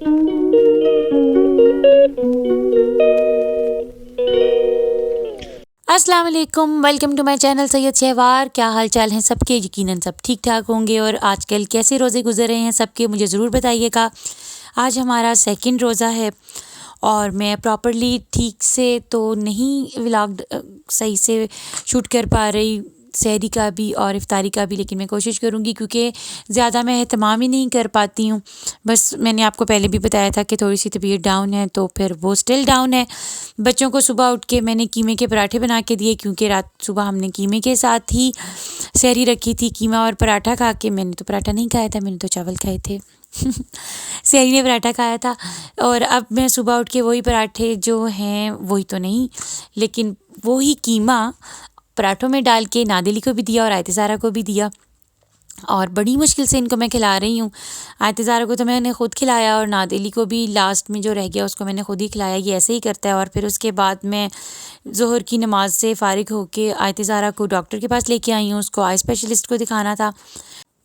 अस्सलाम वालेकुम, welcome to my channel Syed Shahwar. क्या हाल चाल हैं सबके? यकीनन सब ठीक ठाक होंगे। और आजकल कैसे रोज़े गुजर रहे हैं सबके, मुझे ज़रूर बताइएगा। आज हमारा सेकंड रोज़ा है और मैं प्रॉपरली ठीक से तो नहीं व्लॉग सही से शूट कर पा रही, सहरी का भी और इफ्तारी का भी, लेकिन मैं कोशिश करूँगी क्योंकि ज़्यादा मैं एहतमाम ही नहीं कर पाती हूँ। बस मैंने आपको पहले भी बताया था कि थोड़ी सी तबीयत डाउन है, तो फिर वो स्टिल डाउन है। बच्चों को सुबह उठ के मैंने कीमे के पराठे बना के दिए, क्योंकि रात सुबह हमने कीमे के साथ ही सहरी रखी थी। कीमा और पराठा खा के, मैंने तो पराठा नहीं खाया था, मैंने तो चावल खाए थे। सहरी ने पराठा खाया था। और अब मैं सुबह उठ के वही पराठे जो हैं, वही तो नहीं लेकिन वही कीमा पराठों में डाल के नादिली को भी दिया और आयतज़ारा को भी दिया, और बड़ी मुश्किल से इनको मैं खिला रही हूँ। आयतज़ारा को तो मैंने ख़ुद खिलाया और नादिली को भी लास्ट में जो रह गया उसको मैंने ख़ुद ही खिलाया। ये ऐसे ही करता है। और फिर उसके बाद मैं ज़ोहर की नमाज़ से फ़ारिग होके आयतज़ारा को डॉक्टर के पास लेके आई हूँ। उसको आई स्पेशलिस्ट को दिखाना था।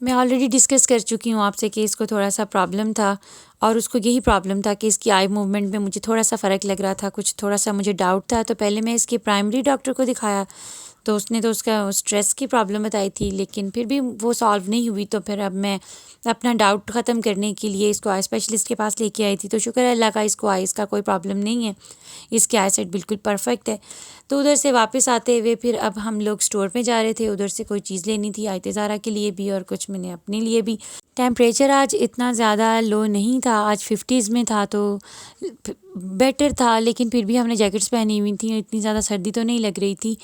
मैं ऑलरेडी डिस्कस कर चुकी हूँ आपसे कि इसको थोड़ा सा प्रॉब्लम था, और उसको यही प्रॉब्लम था कि इसकी आई मूवमेंट में मुझे थोड़ा सा फ़र्क लग रहा था, कुछ थोड़ा सा मुझे डाउट था। तो पहले मैं इसके प्राइमरी डॉक्टर को दिखाया, तो उसने तो उसका स्ट्रेस की प्रॉब्लम बताई थी, लेकिन फिर भी वो सॉल्व नहीं हुई। तो फिर अब मैं अपना डाउट ख़त्म करने के लिए इसको आई स्पेशलिस्ट के पास लेके आई थी। तो शुक्र है अल्लाह का, इसको आइज़ का कोई प्रॉब्लम नहीं है, इसकी आई साइट बिल्कुल परफेक्ट है। तो उधर से वापस आते हुए फिर अब हम लोग स्टोर पे जा रहे थे, उधर से कोई चीज़ लेनी थी आयतज़ारा के लिए भी और कुछ मैंने अपने लिए भी। टेम्परेचर आज इतना ज़्यादा लो नहीं था, आज 50s में था, तो बेटर था, लेकिन फिर भी हमने जैकेट्स पहनी हुई थी, इतनी ज़्यादा सर्दी तो नहीं लग रही थी।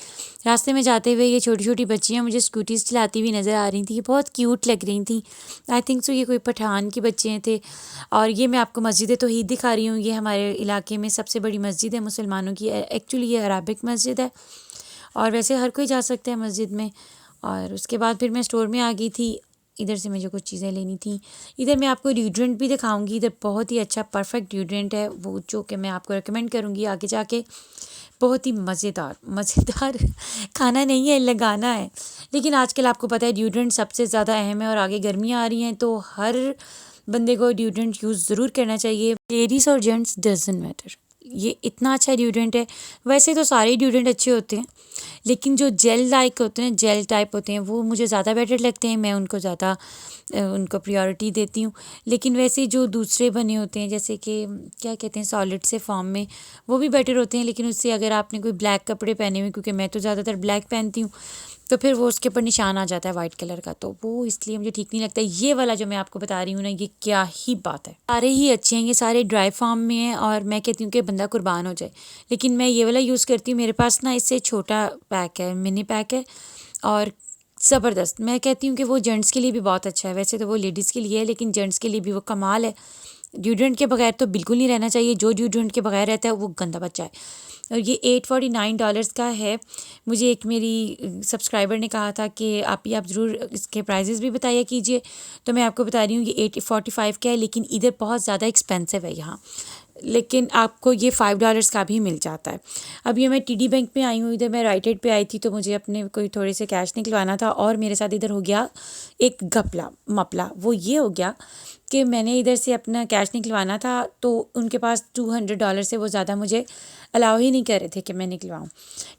रास्ते में जाते हुए ये छोटी छोटी बच्चियाँ मुझे स्कूटीज़ चलाती हुई नज़र आ रही थी, ये बहुत क्यूट लग रही थी। आई थिंक सो ये कोई पठान के बच्चे थे। और ये मैं आपको मस्जिद तौहीद दिखा रही हूँ। ये हमारे इलाके में सबसे बड़ी मस्जिद है मुसलमानों की। एक्चुअली ये अराबिक मस्जिद है, और वैसे हर कोई जा सकता है मस्जिद में। और उसके बाद फिर मैं स्टोर में आ गई थी। इधर से मुझे कुछ चीज़ें लेनी थी। इधर मैं आपको डिओड्रेंट भी दिखाऊंगी। इधर बहुत ही अच्छा परफेक्ट डिओड्रेंट है वो, जो कि मैं आपको रिकमेंड करूँगी आगे जाके। बहुत ही मज़ेदार मज़ेदार खाना नहीं है, लगाना है। लेकिन आजकल आपको पता है डिओड्रेंट सबसे ज़्यादा अहम है, और आगे गर्मियाँ आ रही हैं तो हर बंदे को डिओड्रेंट यूज़ ज़रूर करना चाहिए। लेडीज़ और जेंट्स डजंट मैटर, ये इतना अच्छा डिओड्रेंट है। वैसे तो सारे डिओड्रेंट अच्छे होते हैं, लेकिन जो जेल लाइक होते हैं, जेल टाइप होते हैं, वो मुझे ज़्यादा बेटर लगते हैं। मैं उनको ज़्यादा उनको प्रायोरिटी देती हूँ। लेकिन वैसे जो दूसरे बने होते हैं, जैसे कि क्या कहते हैं सॉलिड से फॉर्म में, वो भी बेटर होते हैं। लेकिन उससे अगर आपने कोई ब्लैक कपड़े पहने हुए, क्योंकि मैं तो ज़्यादातर ब्लैक पहनती हूँ, तो फिर वो उसके ऊपर निशान आ जाता है वाइट कलर का, तो वो इसलिए मुझे ठीक नहीं लगता। ये वाला जो मैं आपको बता रही हूँ ना, ये क्या ही बात है। सारे ही अच्छे हैं, ये सारे ड्राई फार्म में हैं, और मैं कहती हूँ कि बंदा कुर्बान हो जाए। लेकिन मैं ये वाला यूज़ करती हूँ। मेरे पास ना इससे छोटा पैक है, मिनी पैक है, और ज़बरदस्त। मैं कहती हूँ कि वो जेंट्स के लिए भी बहुत अच्छा है। वैसे तो वो लेडीज़ के लिए है, लेकिन जेंट्स के लिए भी वो कमाल है। डिओड्रेंट के बगैर तो बिल्कुल नहीं रहना चाहिए। जो डिओड्रेंट के बगैर रहता है वो गंदा बच्चा है। और ये $849 का है। मुझे एक मेरी सब्सक्राइबर ने कहा था कि आप ज़रूर इसके प्राइजेस भी बताया कीजिए, तो मैं आपको बता रही हूँ ये 845 का है, लेकिन इधर बहुत ज़्यादा एक्सपेंसिव है यहाँ। लेकिन आपको ये $5 का भी मिल जाता है। अब ये मैं टीडी बैंक में आई हूँ, इधर मैं राइट एड पे आई थी, तो मुझे अपने कोई थोड़े से कैश निकलवाना था, और मेरे साथ इधर हो गया एक घपला मपला। वो ये हो गया कि मैंने इधर से अपना कैश निकलवाना था, तो उनके पास $200 से वो ज़्यादा मुझे अलाउ ही नहीं कर रहे थे कि मैं निकलवाऊँ।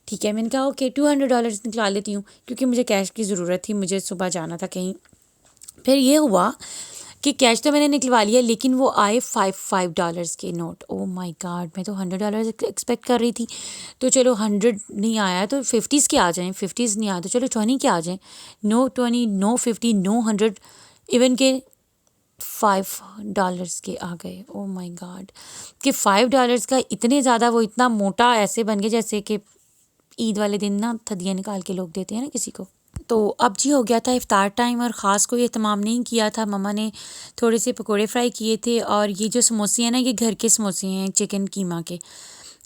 ठीक है, मैंने कहा ओके $200 निकलवा लेती हूँ, क्योंकि मुझे कैश की ज़रूरत थी, मुझे सुबह जाना था कहीं। फिर ये हुआ कि कैश तो मैंने निकलवा लिया, लेकिन वो आए $5 के नोट। ओह माय गॉड, मैं तो $100 एक्सपेक्ट कर रही थी। तो चलो 100 नहीं आया तो 50s के आ जाएं, 50s नहीं आया तो चलो 20 के आ जाएं। नो 20, नो 50, नो 100, इवन के $5 के आ गए। ओह माय गॉड, कि $5 का इतने ज़्यादा, वो इतना मोटा ऐसे बन गया जैसे कि ईद वाले दिन ना थदियाँ निकाल के लोग देते हैं ना किसी को। तो अब जी हो गया था इफ़्तार टाइम, और ख़ास कोई एहतमाम नहीं किया था। मम्मा ने थोड़े से पकोड़े फ्राई किए थे, और ये जो समोसे हैं ना, ये घर के समोसे हैं चिकन कीमा के।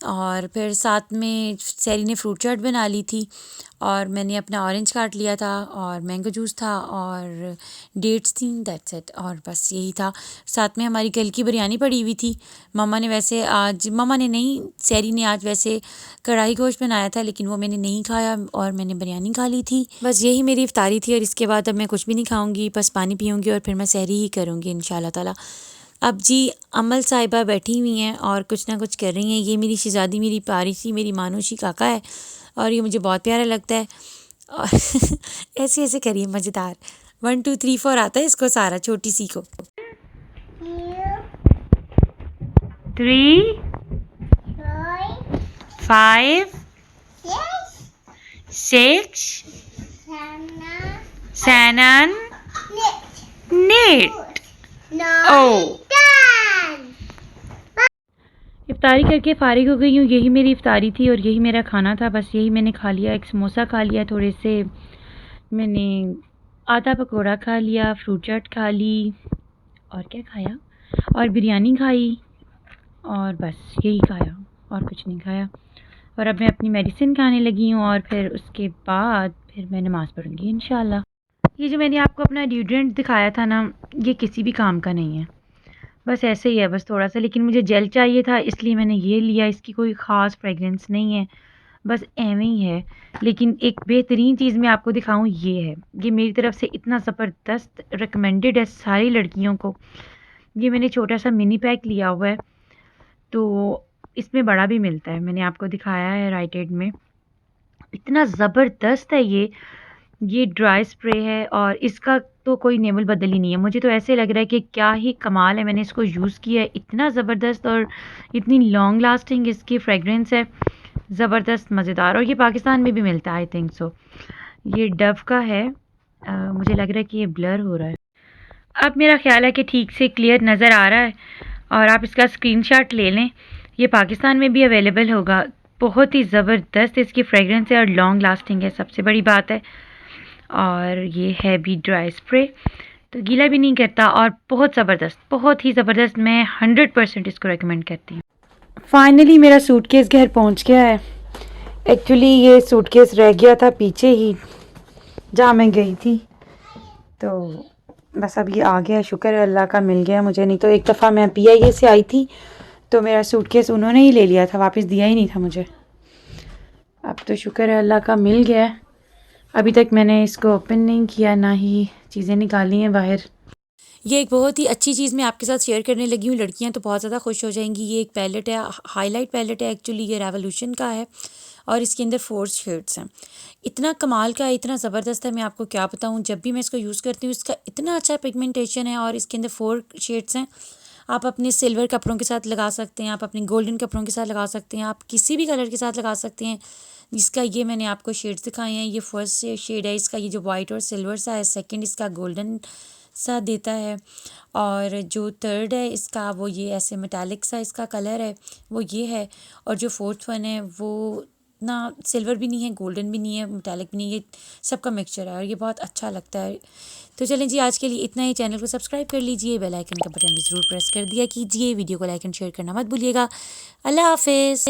और फिर साथ में सैरी ने फ्रूट चाट बना ली थी, और मैंने अपना ऑरेंज काट लिया था, और मैंगो जूस था, और डेट्स थी, दैट्स इट। और बस यही था। साथ में हमारी कल की बिरयानी पड़ी हुई थी। मम्मा ने नहीं, सैरी ने आज वैसे कढ़ाई गोश्त बनाया था, लेकिन वो मैंने नहीं खाया, और मैंने बिरयानी खा ली थी। बस यही मेरी इफ्तारी थी, और इसके बाद अब मैं कुछ भी नहीं खाऊंगी, बस पानी पीऊँगी, और फिर मैं सहरी ही करूँगी इंशाल्लाह ताला। अब जी अमल साहिबा बैठी हुई हैं और कुछ ना कुछ कर रही हैं। ये मेरी शहज़ादी, मेरी पारिसी, मेरी मानुषी काका है और ये मुझे बहुत प्यारा लगता है। और ऐसे ऐसे करिए मज़ेदार। 1 2 3 4 आता है इसको सारा, छोटी सी को। 3 5 6 7 8 ओ इफ्तारी करके फ़ारिग हो गई हूँ। यही मेरी इफ्तारी थी और यही मेरा खाना था। बस यही मैंने खा लिया। एक समोसा खा लिया, थोड़े से मैंने आधा पकोड़ा खा लिया, फ्रूट चाट खा ली और क्या खाया, और बिरयानी खाई और बस यही खाया और कुछ नहीं खाया। और अब मैं अपनी मेडिसिन खाने लगी हूँ और फिर उसके बाद फिर मैं नमाज़ पढ़ूँगी इंशाल्लाह। ये जो मैंने आपको अपना डिओड्रेंट दिखाया था ना, ये किसी भी काम का नहीं है, बस ऐसे ही है, बस थोड़ा सा। लेकिन मुझे जेल चाहिए था इसलिए मैंने ये लिया। इसकी कोई ख़ास फ्रेगरेंस नहीं है, बस एवें ही है। लेकिन एक बेहतरीन चीज़ मैं आपको दिखाऊं, ये है। ये मेरी तरफ से इतना ज़बरदस्त रिकमेंडेड है सारी लड़कियों को। ये मैंने छोटा सा मिनी पैक लिया हुआ है, तो इसमें बड़ा भी मिलता है। मैंने आपको दिखाया है राइट एड में। इतना ज़बरदस्त है ये ड्राई स्प्रे है और इसका तो कोई नेवल बदल ही नहीं है। मुझे तो ऐसे लग रहा है कि क्या ही कमाल है, मैंने इसको यूज़ किया है। इतना ज़बरदस्त और इतनी लॉन्ग लास्टिंग इसकी फ्रेगरेंस है, ज़बरदस्त मज़ेदार। और ये पाकिस्तान में भी मिलता है आई थिंक सो। ये डव का है। मुझे लग रहा है कि ये ब्लर हो रहा है। अब मेरा ख़्याल है कि ठीक से क्लियर नज़र आ रहा है और आप इसका स्क्रीनशॉट ले लें। ये पाकिस्तान में भी अवेलेबल होगा। बहुत ही ज़बरदस्त इसकी फ्रेगरेंस है और लॉन्ग लास्टिंग है, सबसे बड़ी बात है। और ये है भी ड्राई स्प्रे, तो गीला भी नहीं करता और बहुत ज़बरदस्त, बहुत ही ज़बरदस्त। मैं 100% इसको रेकमेंड करती हूँ। फाइनली मेरा सूटकेस घर पहुँच गया है। एक्चुअली ये सूटकेस रह गया था पीछे ही जहाँ मैं गई थी, तो बस अब ये आ गया। शुक्र है अल्लाह का, मिल गया मुझे। नहीं तो एक दफ़ा मैं PIA से आई थी तो मेरा सूटकेस उन्होंने ही ले लिया था, वापस दिया ही नहीं था मुझे। अब तो शुक्र है अल्लाह का मिल गया। अभी तक मैंने इसको ओपन नहीं किया, ना ही चीज़ें निकाली हैं बाहर। ये एक बहुत ही अच्छी चीज़ मैं आपके साथ शेयर करने लगी हूँ। लड़कियाँ तो बहुत ज़्यादा खुश हो जाएंगी। ये एक पैलेट है, हाईलाइट पैलेट है एक्चुअली। ये रेवोल्यूशन का है और इसके अंदर 4 शेड्स हैं। इतना कमाल का है, इतना ज़बरदस्त है, मैं आपको क्या बताऊँ। जब भी मैं इसको यूज़ करती हूँ इसका इतना अच्छा पिगमेंटेशन है और इसके अंदर 4 शेड्स हैं। आप अपने सिल्वर कपड़ों के साथ लगा सकते हैं, आप अपने गोल्डन कपड़ों के साथ लगा सकते हैं, आप किसी भी कलर के साथ लगा सकते हैं। इसका ये मैंने आपको शेड्स दिखाए हैं। ये फर्स्ट शेड है इसका, ये जो वाइट और सिल्वर सा है। सेकंड इसका गोल्डन सा देता है और जो थर्ड है इसका, वो ये ऐसे मेटालिक सा इसका कलर है, वो ये है। और जो फोर्थ वन है वो ना सिल्वर भी नहीं है, गोल्डन भी नहीं है, मेटालिक भी नहीं है, ये सबका मिक्सचर है और ये बहुत अच्छा लगता है। तो चलें जी, आज के लिए इतना ही। चैनल को सब्सक्राइब कर लीजिए, बेल आइकन का बटन भी ज़रूर प्रेस कर दिया कीजिए, वीडियो को लाइक एंड शेयर करना मत भूलिएगा। अल्लाह हाफिज़।